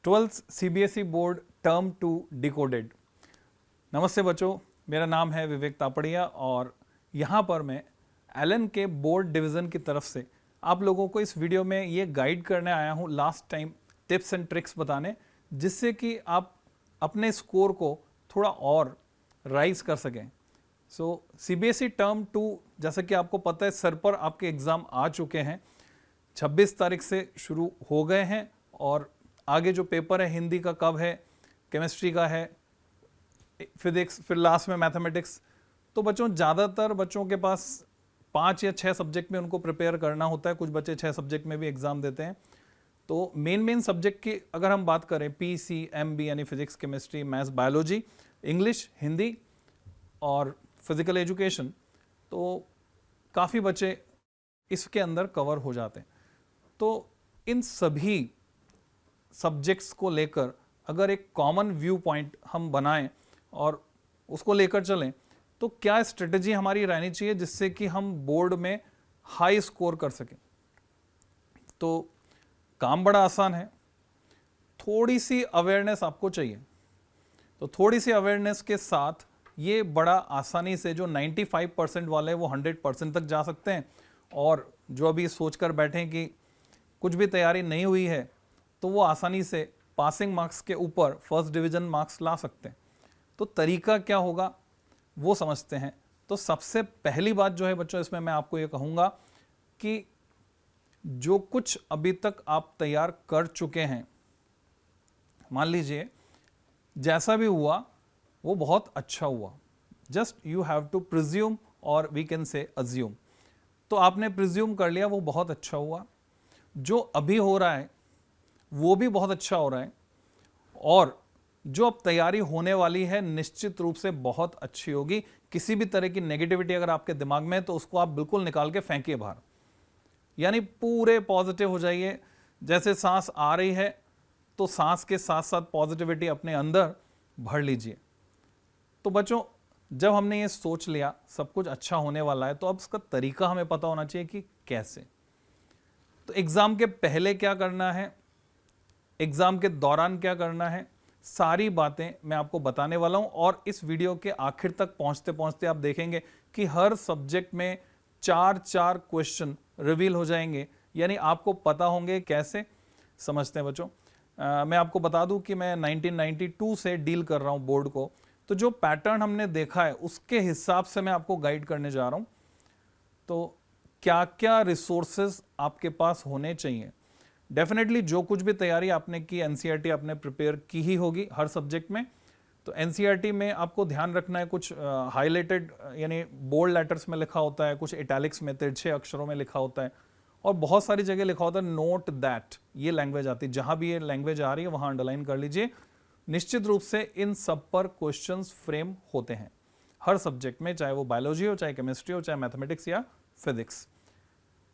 Twelfth CBSE board term 2 decoded. नमस्ते बच्चों, मेरा नाम है विवेक तापड़िया और यहाँ पर मैं एलन के बोर्ड डिवीज़न की तरफ से आप लोगों को इस वीडियो में ये गाइड करने आया हूँ last time tips and tricks बताने, जिससे कि आप अपने स्कोर को थोड़ा और राइज कर सकें। सो सीबीएसई टर्म 2 जैसा कि आपको पता है सर पर आपके एग्ज़ाम आ चुके हैं, 26 तारीख से शुरू हो गए हैं और आगे जो पेपर है हिंदी का कब है, केमिस्ट्री का है, फिजिक्स, फिर लास्ट में मैथमेटिक्स। तो बच्चों ज़्यादातर बच्चों के पास 5 या 6 सब्जेक्ट में उनको प्रिपेयर करना होता है, कुछ बच्चे 6 सब्जेक्ट में भी एग्ज़ाम देते हैं। तो मेन सब्जेक्ट की अगर हम बात करें PCMB यानी physics, chemistry, maths, biology, English, Hindi और फिजिकल एजुकेशन, तो काफ़ी बच्चे इसके अंदर कवर हो जाते हैं। तो इन सभी सब्जेक्ट्स को लेकर अगर एक कॉमन व्यू पॉइंट हम बनाएं और उसको लेकर चलें, तो क्या स्ट्रेटजी हमारी रहनी चाहिए जिससे कि हम बोर्ड में हाई स्कोर कर सकें। तो काम बड़ा आसान है, थोड़ी सी अवेयरनेस आपको चाहिए। तो थोड़ी सी अवेयरनेस के साथ ये बड़ा आसानी से जो 95% वाले वो 100% तक जा सकते हैं, और जो अभी सोचकर बैठे कि कुछ भी तैयारी नहीं हुई है तो वो आसानी से पासिंग मार्क्स के ऊपर फर्स्ट डिवीज़न मार्क्स ला सकते हैं। तो तरीका क्या होगा वो समझते हैं। तो सबसे पहली बात जो है बच्चों, इसमें मैं आपको ये कहूँगा कि जो कुछ अभी तक आप तैयार कर चुके हैं, मान लीजिए जैसा भी हुआ वो बहुत अच्छा हुआ, just you have to presume और वी कैन से अज्यूम। तो आपने प्रिज्यूम कर लिया वो बहुत अच्छा हुआ, जो अभी हो रहा है वो भी बहुत अच्छा हो रहा है, और जो अब तैयारी होने वाली है निश्चित रूप से बहुत अच्छी होगी। किसी भी तरह की नेगेटिविटी अगर आपके दिमाग में है तो उसको आप बिल्कुल निकाल के फेंकिए बाहर, यानी पूरे पॉजिटिव हो जाइए। जैसे सांस आ रही है तो सांस के साथ साथ पॉजिटिविटी अपने अंदर भर लीजिए। तो बच्चों, जब हमने ये सोच लिया सब कुछ अच्छा होने वाला है, तो अब इसका तरीका हमें पता होना चाहिए कि कैसे। तो एग्ज़ाम के पहले क्या करना है, एग्ज़ाम के दौरान क्या करना है, सारी बातें मैं आपको बताने वाला हूं। और इस वीडियो के आखिर तक पहुंचते पहुंचते आप देखेंगे कि हर सब्जेक्ट में 4 क्वेश्चन रिवील हो जाएंगे, यानी आपको पता होंगे कैसे समझते हैं बच्चों। मैं आपको बता दूं कि मैं 1992 से डील कर रहा हूं बोर्ड को, तो जो पैटर्न हमने देखा है उसके हिसाब से मैं आपको गाइड करने जा रहा हूं। तो क्या क्या रिसोर्सेज आपके पास होने चाहिए। डेफिनेटली जो कुछ भी तैयारी आपने की, एनसीईआरटी आपने प्रिपेयर की ही होगी हर सब्जेक्ट में। तो एनसीईआरटी में आपको ध्यान रखना है, कुछ हाईलाइटेड यानी बोल्ड लेटर्स में लिखा होता है, कुछ इटैलिक्स में तिरछे अक्षरों में लिखा होता है, और बहुत सारी जगह लिखा होता है नोट दैट, ये लैंग्वेज आती है। जहां भी ये लैंग्वेज आ रही है वहां अंडरलाइन कर लीजिए। निश्चित रूप से इन सब पर क्वेश्चंस फ्रेम होते हैं हर सब्जेक्ट में, चाहे वो बायोलॉजी हो, चाहे केमिस्ट्री हो, चाहे मैथमेटिक्स या फिजिक्स।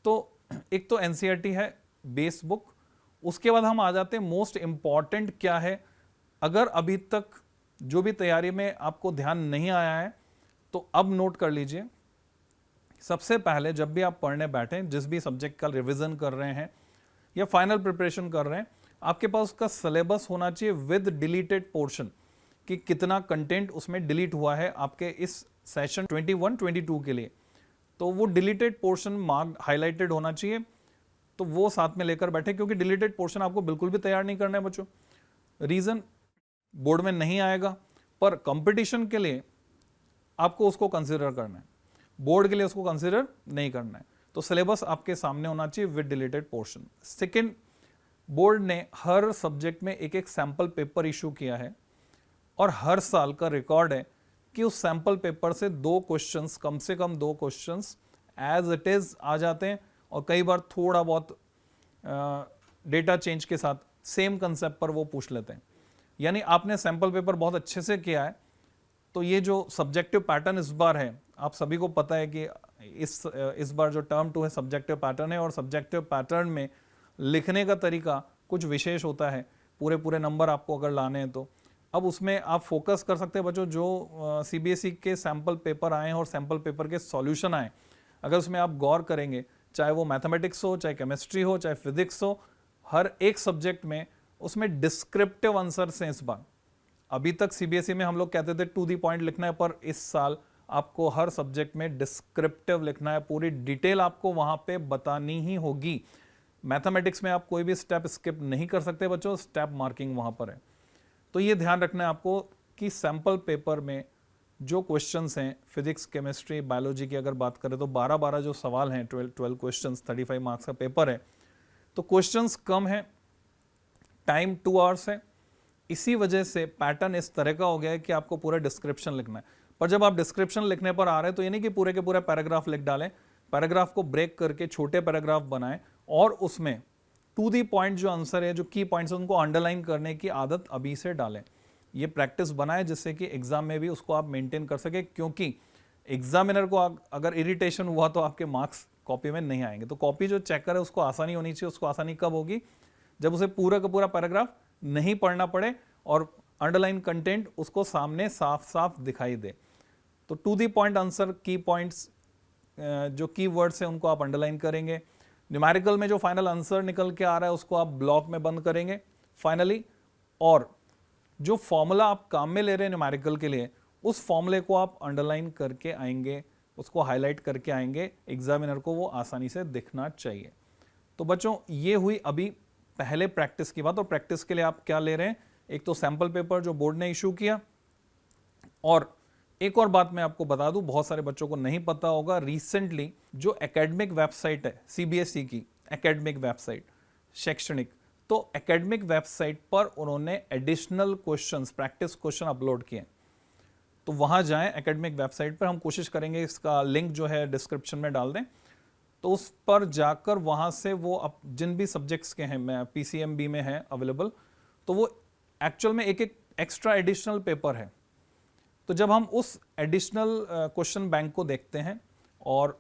तो एक तो एनसीईआरटी है बेस बुक। उसके बाद हम आ जाते हैं मोस्ट इंपॉर्टेंट क्या है। अगर अभी तक जो भी तैयारी में आपको ध्यान नहीं आया है तो अब नोट कर लीजिए। सबसे पहले जब भी आप पढ़ने बैठें, जिस भी सब्जेक्ट का रिवीजन कर रहे हैं या फाइनल प्रिपरेशन कर रहे हैं, आपके पास उसका सिलेबस होना चाहिए विद डिलीटेड पोर्शन, कि कितना कंटेंट उसमें डिलीट हुआ है आपके इस सेशन 21-22 के लिए। तो वो डिलीटेड पोर्शन मार्क हाईलाइटेड होना चाहिए, तो वो साथ में लेकर बैठे, क्योंकि डिलीटेड पोर्शन आपको बिल्कुल भी तैयार नहीं करना है बच्चों। रीजन, बोर्ड में नहीं आएगा, पर कंपटीशन के लिए आपको उसको कंसीडर करना है, बोर्ड के लिए उसको कंसीडर नहीं करना है। तो सिलेबस आपके सामने होना चाहिए with deleted portion. Second, board ने हर सब्जेक्ट में एक सैंपल पेपर इशू किया है, और हर साल का रिकॉर्ड है कि उस सैंपल पेपर से 2 क्वेश्चंस, कम से कम 2 क्वेश्चंस एज इट इज आ जाते हैं, और कई बार थोड़ा बहुत डेटा चेंज के साथ सेम कंसेप्ट पर वो पूछ लेते हैं। यानी आपने सैंपल पेपर बहुत अच्छे से किया है, तो ये जो सब्जेक्टिव पैटर्न इस बार है, आप सभी को पता है कि इस बार जो टर्म 2 है सब्जेक्टिव पैटर्न है, और सब्जेक्टिव पैटर्न में लिखने का तरीका कुछ विशेष होता है। पूरे नंबर आपको अगर लाने हैं तो अब उसमें आप फोकस कर सकते हैं बच्चों। जो सीबीएसई के सैंपल पेपर आए हैं और सैंपल पेपर के सॉल्यूशन आए, अगर उसमें आप गौर करेंगे, चाहे वो मैथमेटिक्स हो, चाहे केमिस्ट्री हो, चाहे फिजिक्स हो, हर एक सब्जेक्ट में उसमें डिस्क्रिप्टिव आंसर से इस बार। अभी तक सीबीएसई में हम लोग कहते थे टू द पॉइंट लिखना है, पर इस साल आपको हर सब्जेक्ट में डिस्क्रिप्टिव लिखना है, पूरी डिटेल आपको वहां पे बतानी ही होगी। मैथमेटिक्स में आप कोई भी स्टेप स्किप नहीं कर सकते बच्चों, स्टेप मार्किंग वहां पर है। तो ये ध्यान रखना है आपको कि सैंपल पेपर में जो क्वेश्चंस हैं, फिजिक्स, केमिस्ट्री, बायोलॉजी की अगर बात करें तो 12 जो सवाल हैं, 12 क्वेश्चंस, 35 मार्क्स का पेपर है, तो क्वेश्चंस कम है, टाइम 2 आवर्स है। इसी वजह से पैटर्न इस तरह का हो गया है कि आपको पूरा डिस्क्रिप्शन लिखना है। पर जब आप डिस्क्रिप्शन लिखने पर आ रहे हैं तो ये नहीं कि पूरे के पूरे पैराग्राफ लिख डालें, पैराग्राफ को ब्रेक करके छोटे पैराग्राफ बनाएं और उसमें टू दी पॉइंट जो आंसर है, जो की पॉइंट्स हैं, उनको अंडरलाइन करने की आदत अभी से डालें। ये प्रैक्टिस बनाएं जिससे कि एग्जाम में भी उसको आप मेंटेन कर सके, क्योंकि एग्जामिनर को अगर इरिटेशन हुआ तो आपके मार्क्स कॉपी में नहीं आएंगे। तो कॉपी जो चेकर है उसको आसानी होनी चाहिए। उसको आसानी कब होगी? जब उसे पूरा का पूरा पैराग्राफ नहीं पढ़ना पड़े और अंडरलाइन कंटेंट उसको सामने साफ साफ दिखाई दे। तो टू दी पॉइंट आंसर, की पॉइंट्स, जो की वर्ड्स हैं उनको आप अंडरलाइन करेंगे। न्यूमेरिकल में जो फाइनल आंसर निकल के आ रहा है उसको आप ब्लॉक में बंद करेंगे फाइनली, और जो फॉर्मूला आप काम में ले रहे हैं न्यूमेरिकल के लिए, उस फॉर्मूले को आप अंडरलाइन करके आएंगे, उसको हाईलाइट करके आएंगे, एग्जामिनर को वो आसानी से दिखना चाहिए। तो बच्चों ये हुई अभी पहले प्रैक्टिस की बात। और प्रैक्टिस के लिए आप क्या ले रहे हैं? एक तो सैंपल पेपर जो बोर्ड ने इशू किया, और एक और बात मैं आपको बता दूं, बहुत सारे बच्चों को नहीं पता होगा, रिसेंटली जो एकेडमिक वेबसाइट है सीबीएसई की, एकेडमिक वेबसाइट शैक्षणिक, तो एकेडमिक वेबसाइट पर उन्होंने additional questions, practice question upload किए। तो वहां जाएं एकेडमिक वेबसाइट पर, हम कोशिश करेंगे इसका लिंक जो है डिस्क्रिप्शन में डाल दें, तो उस पर जाकर वहां से वो जिन भी सब्जेक्ट्स के हैं, मैं पीसीएमबी में है अवेलेबल, तो वो एक्चुअल में एक एक एक्स्ट्रा एडिशनल पेपर है। तो जब हम उस एडिशनल क्वेश्चन बैंक को देखते हैं और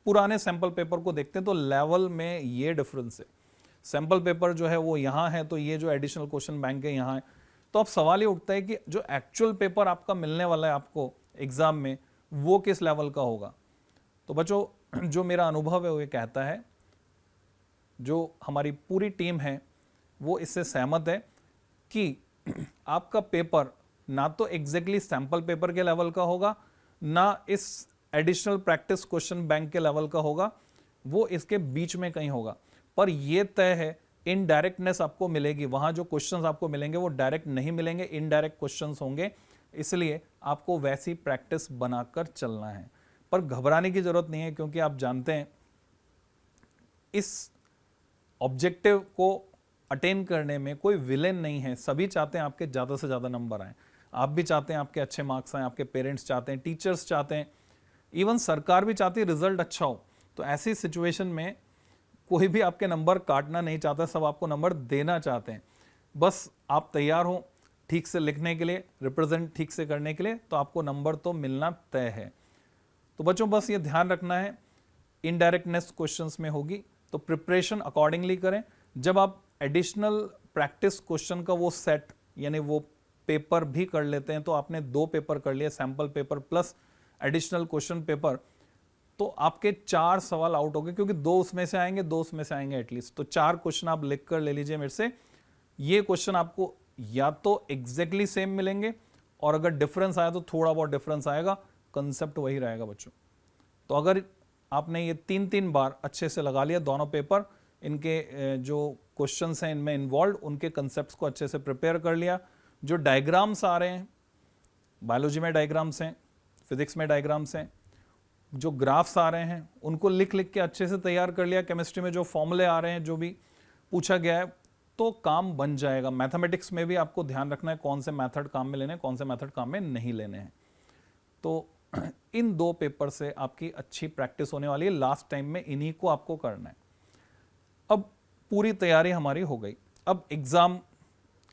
पुराने सैंपल पेपर को देखते हैं तो लेवल में ये डिफरेंस है। सैंपल पेपर जो है वो यहाँ है, तो ये जो एडिशनल क्वेश्चन बैंक है यहाँ है। तो अब सवाल ये उठता है कि जो एक्चुअल पेपर आपका मिलने वाला है आपको एग्जाम में, वो किस लेवल का होगा। तो बच्चों जो मेरा अनुभव है वो ये कहता है, जो हमारी पूरी टीम है वो इससे सहमत है कि आपका पेपर ना तो एग्जैक्टली सैंपल पेपर के लेवल का होगा, ना इस एडिशनल प्रैक्टिस क्वेश्चन बैंक के लेवल का होगा, वो इसके बीच में कहीं होगा। पर यह तय है इनडायरेक्टनेस आपको मिलेगी, वहां जो क्वेश्चंस आपको मिलेंगे वो डायरेक्ट नहीं मिलेंगे, इनडायरेक्ट क्वेश्चंस होंगे, इसलिए आपको वैसी प्रैक्टिस बनाकर चलना है। पर घबराने की जरूरत नहीं है, क्योंकि आप जानते हैं इस ऑब्जेक्टिव को अटेन करने में कोई विलेन नहीं है। सभी चाहते हैं आपके ज़्यादा से ज़्यादा नंबर आए, आप भी चाहते हैं आपके अच्छे मार्क्स आए, आपके पेरेंट्स चाहते हैं, टीचर्स चाहते हैं, इवन सरकार भी चाहती है रिजल्ट अच्छा हो। तो ऐसी सिचुएशन में कोई भी आपके नंबर काटना नहीं चाहता, सब आपको नंबर देना चाहते हैं। बस आप तैयार हो ठीक से लिखने के लिए, रिप्रेजेंट ठीक से करने के लिए, तो आपको नंबर तो मिलना तय है। तो बच्चों बस ये ध्यान रखना है, इनडायरेक्टनेस क्वेश्चंस में होगी, तो प्रिपरेशन अकॉर्डिंगली करें। जब आप एडिशनल प्रैक्टिस क्वेश्चन का वो सेट यानी वो पेपर भी कर लेते हैं, तो आपने 2 पेपर कर लिए, sample paper plus additional question paper, तो आपके 4 सवाल आउट हो गए, क्योंकि 2 उसमें से आएंगे, 2 उसमें से आएंगे एटलीस्ट। तो 4 क्वेश्चन आप लिख कर ले लीजिए मेरे से। ये क्वेश्चन आपको या तो एग्जैक्टली सेम मिलेंगे, और अगर डिफरेंस आया तो थोड़ा बहुत डिफरेंस आएगा, कंसेप्ट वही रहेगा बच्चों। तो अगर आपने ये 3-3 बार अच्छे से लगा लिया दोनों पेपर, इनके जो क्वेश्चंस हैं इनमें इन्वॉल्व, उनके कंसेप्ट्स को अच्छे से प्रिपेयर कर लिया, जो डायग्राम्स आ रहे हैं, बायोलॉजी में डायग्राम्स हैं, फिजिक्स में डायग्राम्स हैं, जो ग्राफ्स आ रहे हैं उनको लिख लिख के अच्छे से तैयार कर लिया, केमिस्ट्री में जो फॉर्मूले आ रहे हैं, जो भी पूछा गया है, तो काम बन जाएगा। मैथमेटिक्स में भी आपको ध्यान रखना है कौन से मेथड काम में लेने हैं, कौन से मेथड काम में नहीं लेने हैं। तो इन 2 पेपर से आपकी अच्छी प्रैक्टिस होने वाली है, लास्ट टाइम में इन्हीं को आपको करना है। अब पूरी तैयारी हमारी हो गई, अब एग्जाम,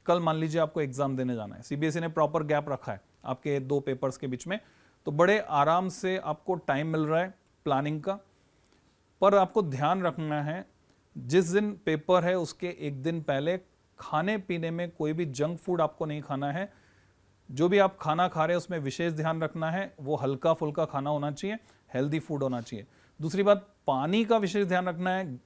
कल मान लीजिए आपको एग्जाम देने जाना है, सीबीएसई ने प्रॉपर गैप रखा है आपके 2 पेपर्स के बीच में, तो बड़े आराम से आपको टाइम मिल रहा है प्लानिंग का। पर आपको ध्यान रखना है, जिस दिन पेपर है उसके एक दिन पहले खाने पीने में कोई भी जंक फूड आपको नहीं खाना है। जो भी आप खाना खा रहे हैं उसमें विशेष ध्यान रखना है, वो हल्का फुल्का खाना होना चाहिए, हेल्दी फूड होना चाहिए। दूसरी बात, पानी का विशेष ध्यान रखना है।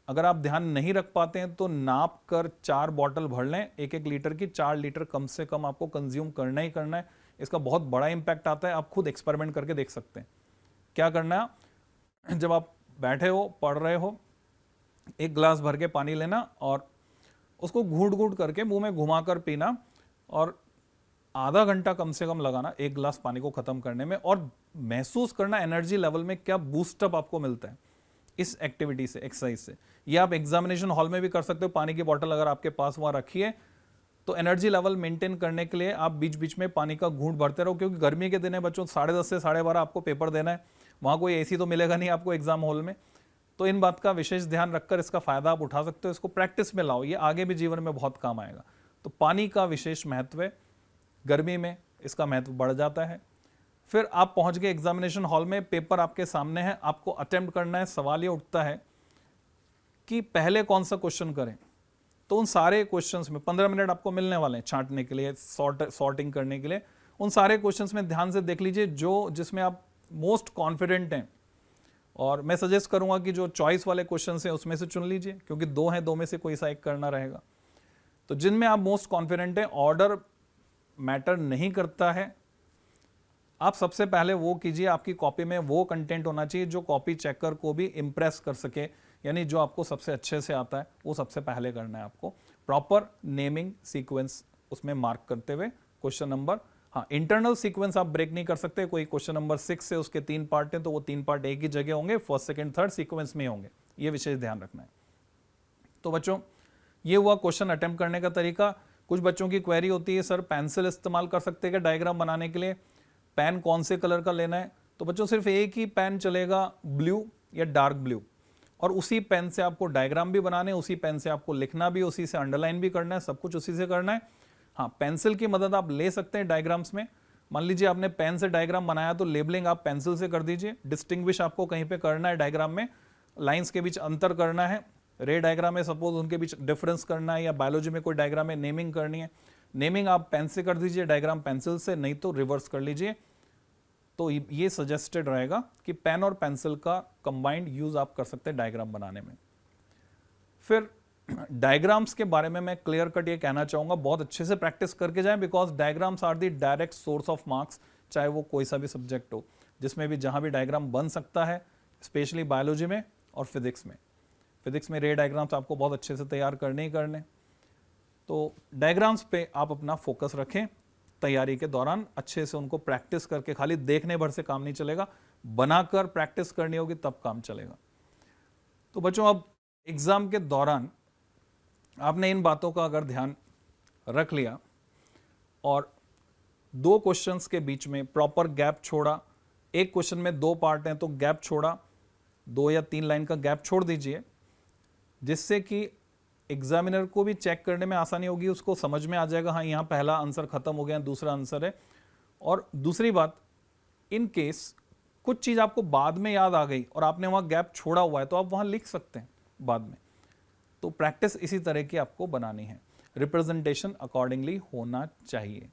अगर आप ध्यान नहीं रख पाते हैं तो नाप कर 4 बॉटल भर लें, 1-1 लीटर की, 4 लीटर कम से कम आपको कंज्यूम करना ही करना है। इसका बहुत बड़ा इंपैक्ट आता है, आप खुद एक्सपेरिमेंट करके देख सकते हैं। क्या करना है, जब आप बैठे हो, पढ़ रहे हो, 1 गिलास भर के पानी लेना और उसको घूट घूट करके मुंह में घुमाकर पीना और आधा घंटा कम से कम लगाना 1 गिलास पानी को खत्म करने में, और महसूस करना एनर्जी लेवल में क्या बूस्टअप आपको मिलता है इस एक्टिविटी से, एक्सरसाइज से। ये आप एग्जामिनेशन हॉल में भी कर सकते हो। पानी की बोतल अगर आपके पास वहां रखिए तो एनर्जी लेवल मेंटेन करने के लिए आप बीच बीच में पानी का घूंट भरते रहो, क्योंकि गर्मी के दिन है बच्चों, 10:30 से 12:30 आपको पेपर देना है, वहां कोई एसी तो मिलेगा नहीं आपको एग्जाम हॉल में। तो इन बात का विशेष ध्यान रखकर इसका फायदा आप उठा सकते हो, इसको प्रैक्टिस में लाओ, ये आगे भी जीवन में बहुत काम आएगा। तो पानी का विशेष महत्व है, गर्मी में इसका महत्व बढ़ जाता है। फिर आप पहुंच गए एग्जामिनेशन हॉल में, पेपर आपके सामने है, आपको अटेम्प्ट करना है। सवाल ये उठता है कि पहले कौन सा क्वेश्चन करें। तो उन सारे क्वेश्चंस में 15 मिनट आपको मिलने वाले हैं छांटने के लिए, सॉर्टिंग करने के लिए। उन सारे क्वेश्चंस में ध्यान से देख लीजिए जो जिसमें आप मोस्ट कॉन्फिडेंट हैं, और मैं सजेस्ट करूंगा कि जो चॉइस वाले क्वेश्चंस हैं उसमें से चुन लीजिए, क्योंकि 2 हैं, 2 में से कोई सा एक करना रहेगा। तो जिनमें आप मोस्ट कॉन्फिडेंट हैं, ऑर्डर मैटर नहीं करता है, आप सबसे पहले वो कीजिए। आपकी कॉपी में वो कंटेंट होना चाहिए जो कॉपी चेकर को भी इंप्रेस कर सके, यानी जो आपको सबसे अच्छे से आता है वो सबसे पहले करना है आपको। प्रॉपर नेमिंग सीक्वेंस उसमें मार्क करते हुए क्वेश्चन नंबर, हाँ, इंटरनल सीक्वेंस आप ब्रेक नहीं कर सकते। कोई क्वेश्चन नंबर 6 से उसके 3 पार्ट हैं तो वो 3 पार्ट एक ही जगह होंगे, फर्स्ट सेकंड थर्ड सीक्वेंस में होंगे, ये विशेष ध्यान रखना है। तो बच्चों ये हुआ क्वेश्चन अटेम्प्ट करने का तरीका। कुछ बच्चों की क्वेरी होती है, सर पेंसिल इस्तेमाल कर सकते हैं क्या डायग्राम बनाने के लिए, पेन कौन से कलर का लेना है। तो बच्चों सिर्फ एक ही पेन चलेगा, ब्लू या डार्क ब्लू, और उसी पेन से आपको डायग्राम भी बनाने, उसी पेन से आपको लिखना भी, उसी से अंडरलाइन भी करना है, सब कुछ उसी से करना है। हाँ, पेंसिल की मदद आप ले सकते हैं डायग्राम्स में। मान लीजिए आपने पेन से डायग्राम बनाया तो लेबलिंग आप पेंसिल से कर दीजिए। डिस्टिंग्विश आपको कहीं पे करना है डायग्राम में, लाइंस के बीच अंतर करना है, रे डायग्राम में सपोज उनके बीच डिफरेंस करना है, या बायोलॉजी में कोई डायग्राम में नेमिंग करनी है, नेमिंग आप पेन से कर दीजिए, डायग्राम पेंसिल से, नहीं तो रिवर्स कर लीजिए। तो ये सजेस्टेड रहेगा कि पेन और पेंसिल का कंबाइंड यूज आप कर सकते हैं डायग्राम बनाने में। फिर डायग्राम्स के बारे में मैं क्लियर कट ये कहना चाहूंगा, बहुत अच्छे से प्रैक्टिस करके जाएं, because diagrams are the direct source of marks, चाहे वो कोई सा भी सब्जेक्ट हो, जिसमें भी जहां भी डायग्राम बन सकता है, स्पेशली बायोलॉजी में और फिजिक्स में। फिजिक्स में रे डायग्राम्स आपको बहुत अच्छे से तैयार करने ही करने। तो डायग्राम्स पे आप अपना फोकस रखें, तैयारी के दौरान अच्छे से उनको प्रैक्टिस करके, खाली देखने भर से काम नहीं चलेगा, बनाकर प्रैक्टिस करनी होगी तब काम चलेगा। तो बच्चों अब एग्जाम के दौरान आपने इन बातों का अगर ध्यान रख लिया और 2 क्वेश्चंस के बीच में प्रॉपर गैप छोड़ा, एक क्वेश्चन में 2 पार्ट हैं तो गैप छोड़ा, 2 या 3 लाइन का गैप छोड़ दीजिए, जिससे कि एग्जामिनर को भी चेक करने में आसानी होगी, उसको समझ में आ जाएगा हाँ यहाँ पहला आंसर खत्म हो गया, दूसरा आंसर है। और दूसरी बात, इन केस कुछ चीज आपको बाद में याद आ गई और आपने वहां गैप छोड़ा हुआ है तो आप वहां लिख सकते हैं बाद में। तो प्रैक्टिस इसी तरह की आपको बनानी है, रिप्रेजेंटेशन अकॉर्डिंगली होना चाहिए।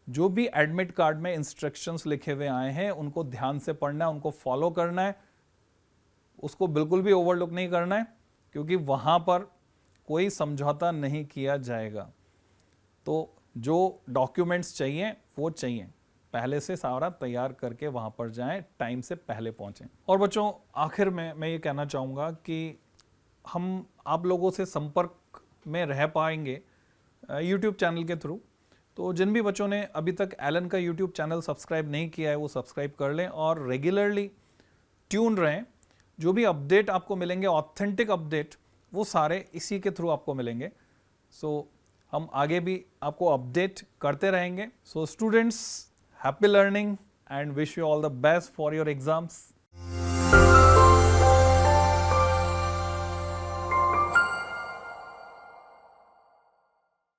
जो भी एडमिट कार्ड में इंस्ट्रक्शंस लिखे हुए आए हैं उनको ध्यान से पढ़ना है, उनको फॉलो करना है, उसको बिल्कुल भी ओवरलुक नहीं करना है, क्योंकि वहां पर कोई समझौता नहीं किया जाएगा। तो जो डॉक्यूमेंट्स चाहिए वो चाहिए, पहले से सारा तैयार करके वहां पर जाएं, टाइम से पहले पहुंचें। और बच्चों आखिर में मैं ये कहना चाहूँगा कि हम आप लोगों से संपर्क में रह पाएंगे यूट्यूब चैनल के थ्रू। तो जिन भी बच्चों ने अभी तक एलन का यूट्यूब चैनल सब्सक्राइब नहीं किया है वो सब्सक्राइब कर लें और रेगुलरली ट्यून रहें। जो भी अपडेट आपको मिलेंगे, ऑथेंटिक अपडेट, वो सारे इसी के थ्रू आपको मिलेंगे। सो हम आगे भी आपको अपडेट करते रहेंगे। So students, happy learning and wish you all the best for your exams.